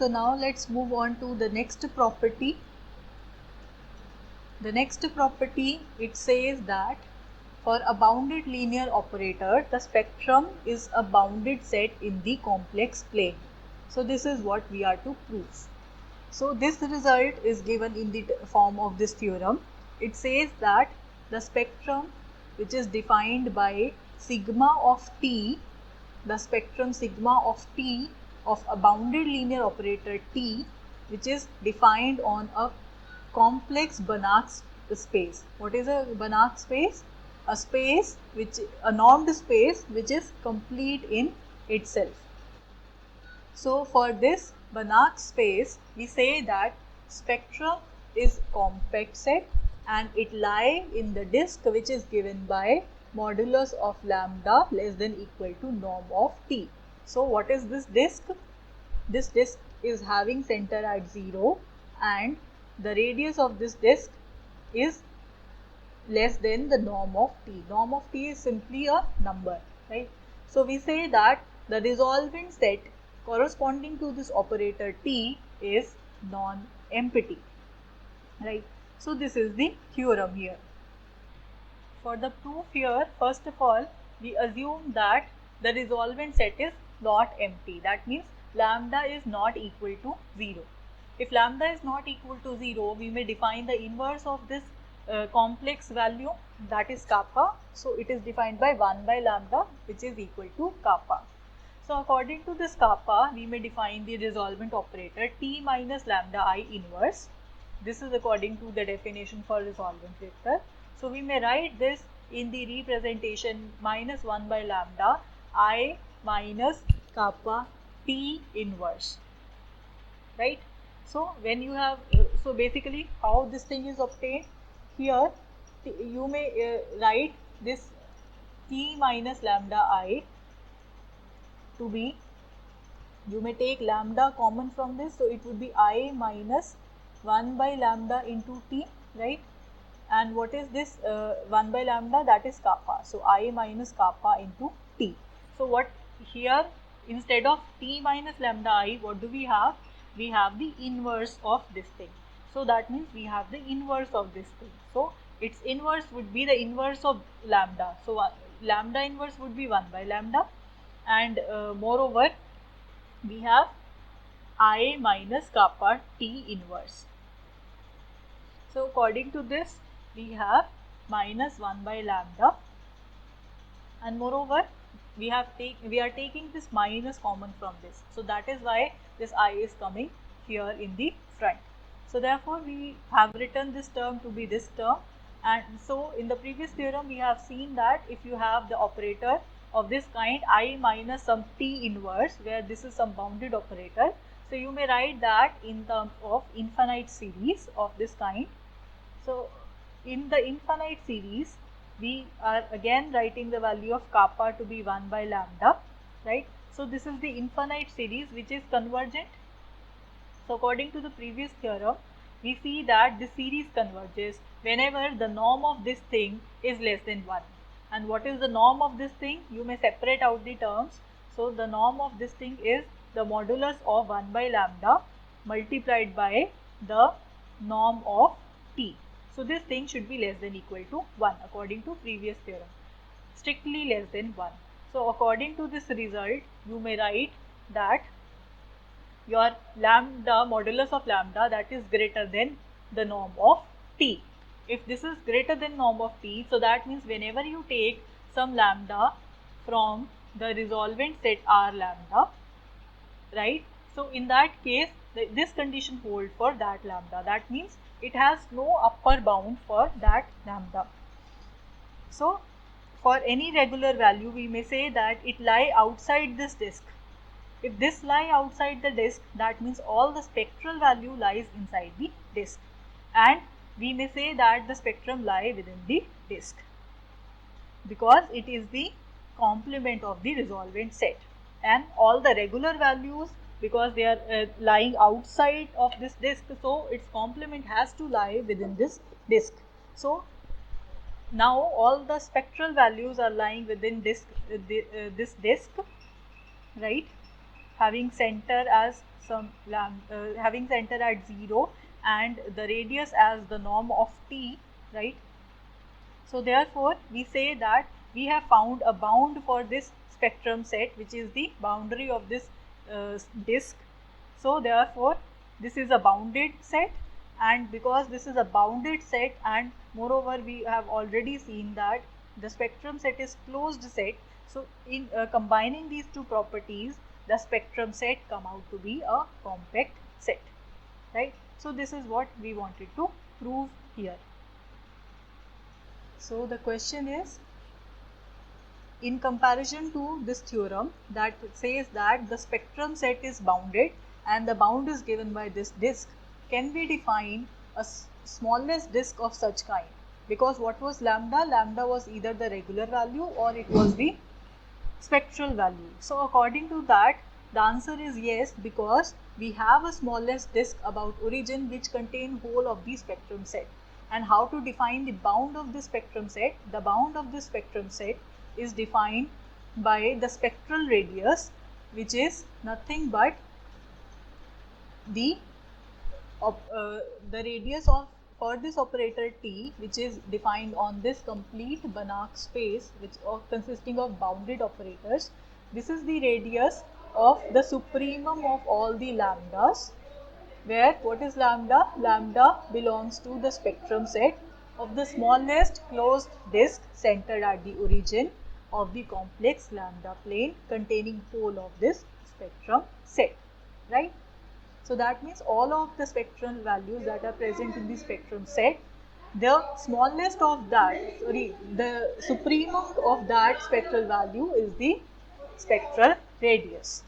So now let's move on to the next property. The next property, it says that for a bounded linear operator, the spectrum is a bounded set in the complex plane. So this is what we are to prove. So this result is given in the form of this theorem. It says that the spectrum, which is defined by sigma of t, the spectrum sigma of t of a bounded linear operator t, which is defined on a complex Banach space. What is a Banach space? A space a normed space which is complete in itself. So for this Banach space, we say that spectrum is compact set and it lie in the disk which is given by modulus of lambda less than equal to norm of t. So what is this disk? This disk is having center at 0 and the radius of this disk is less than the norm of t. Norm of t is simply a number, right? So we say that the resolvent set corresponding to this operator t is non-empty, right? So this is the theorem here. For the proof here, first of all, we assume that the resolvent set is not empty. That means lambda is not equal to 0. If lambda is not equal to 0, we may define the inverse of this complex value, that is kappa. So it is defined by 1 by lambda, which is equal to kappa. So according to this kappa, we may define the resolvent operator t minus lambda I inverse. This is according to the definition for resolvent vector. So we may write this in the representation minus 1 by lambda I minus kappa t inverse, right? So when you have, so basically how this thing is obtained, here you may write this t minus lambda I to be, you may take lambda common from this, so it would be I minus 1 by lambda into t, right? And what is this 1 by lambda? That is kappa. So I minus kappa into t. So what here, instead of t minus lambda I, what do we have? We have the inverse of this thing. So that means we have the inverse of this thing. So its inverse would be the inverse of lambda. So lambda inverse would be 1 by lambda, and moreover we have I minus kappa t inverse. So according to this, we have minus 1 by lambda, and moreover we are taking this minus common from this. So that is why this I is coming here in the front. So therefore we have written this term to be this term. And so in the previous theorem we have seen that if you have the operator of this kind, I minus some t inverse, where this is some bounded operator, so you may write that in terms of infinite series of this kind. So in the infinite series, we are again writing the value of kappa to be 1 by lambda, right? So this is the infinite series which is convergent. So according to the previous theorem, we see that the series converges whenever the norm of this thing is less than 1. And what is the norm of this thing? You may separate out the terms. So the norm of this thing is the modulus of 1 by lambda multiplied by the norm of t. So this thing should be less than equal to 1 according to previous theorem, strictly less than 1. So according to this result, you may write that your lambda, modulus of lambda, that is greater than the norm of t. If this is greater than norm of t, so that means whenever you take some lambda from the resolvent set R lambda, right? So in that case, this condition holds for that lambda. That means it has no upper bound for that lambda. So for any regular value, we may say that it lie outside this disk. If this lie outside the disk, that means all the spectral value lies inside the disk, and we may say that the spectrum lie within the disk because it is the complement of the resolvent set, and all the regular values, because they are lying outside of this disk, so its complement has to lie within this disk. So now all the spectral values are lying within this disk, right? having center as having center at 0 and the radius as the norm of t, right? So therefore we say that we have found a bound for this spectrum set, which is the boundary of this disk. So therefore this is a bounded set, and because this is a bounded set, and moreover we have already seen that the spectrum set is closed set, so in combining these two properties, the spectrum set come out to be a compact set, right? So this is what we wanted to prove here. So the question is, in comparison to this theorem that says that the spectrum set is bounded and the bound is given by this disk, can we define a smallest disk of such kind? Because what was lambda? Lambda was either the regular value or it was the spectral value. So according to that, the answer is yes, because we have a smallest disk about origin which contain whole of the spectrum set. And how to define the bound of the spectrum set? The bound of the spectrum set is defined by the spectral radius, which is nothing but the radius of for this operator t, which is defined on this complete Banach space, which consisting of bounded operators. This is the radius of the supremum of all the lambdas, where what is lambda? Lambda belongs to the spectrum set of the smallest closed disk centered at the origin of the complex lambda plane containing whole of this spectrum set, right? So that means all of the spectral values that are present in the spectrum set, the smallest of that, the supremum of that spectral value is the spectral radius.